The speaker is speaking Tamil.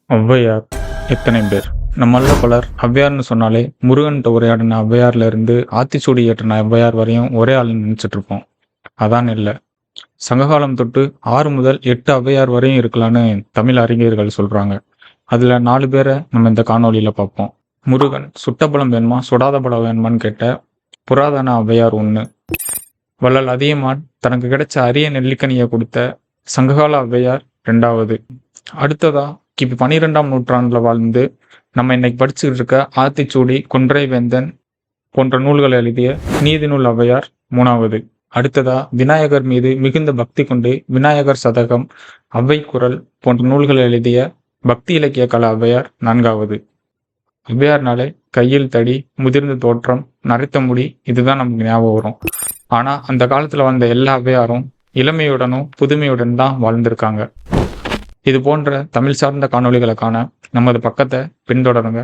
ஔவையார் எத்தனை பேர்? நம்மள பலர் ஔவையார்னு சொன்னாலே முருகன்ட்ட உரையாடின ஔவையார்ல இருந்து ஆத்திச்சூடி இயற்றின ஔவையார் வரையும் ஒரே ஆள்னு நினைச்சிட்டு இருப்போம். அதான் இல்ல. சங்ககாலம் தொட்டு 6 முதல் 8 ஔவையார் வரையும் இருக்கலான்னு தமிழ் அறிஞர்கள் சொல்றாங்க. அதுல 4 பேரை நம்ம இந்த காணொளியில பார்ப்போம். முருகன் சுட்ட பழம் வேணுமா சுடாத பழம் வேணுமான்னு கேட்ட புராதன ஔவையார் ஒண்ணு. வள்ளல் அதியமான் தனக்கு கிடைச்ச அரிய நெல்லிக்கனியை கொடுத்த சங்ககால ஔவையார் 2வது. அடுத்ததா கிபி 12ஆம் நூற்றாண்டுல வாழ்ந்து நம்ம இன்னைக்கு படிச்சுக்கிட்டு இருக்க ஆத்திச்சூடி, கொன்றை வேந்தன் போன்ற நூல்களை எழுதிய நீதி நூல் ஔவையார் 3வது. அடுத்ததா விநாயகர் மீது மிகுந்த பக்தி கொண்டு விநாயகர் சதகம், ஔவை குறள் போன்ற நூல்களை எழுதிய பக்தி இலக்கிய கல ஔவையார் 4வது. ஔவையார்னாலே கையில் தடி, முதிர்ந்த தோற்றம், நரைத்த முடி இதுதான் நமக்கு ஞாபகம் வரும். ஆனா அந்த காலத்துல வந்த எல்லா ஔவையாரும் இளமையுடனும் புதுமையுடன் தான் வாழ்ந்திருக்காங்க. இது போன்ற தமிழ் சார்ந்த காணொளிகளை காண நமது பக்கத்தை பின்தொடருங்க.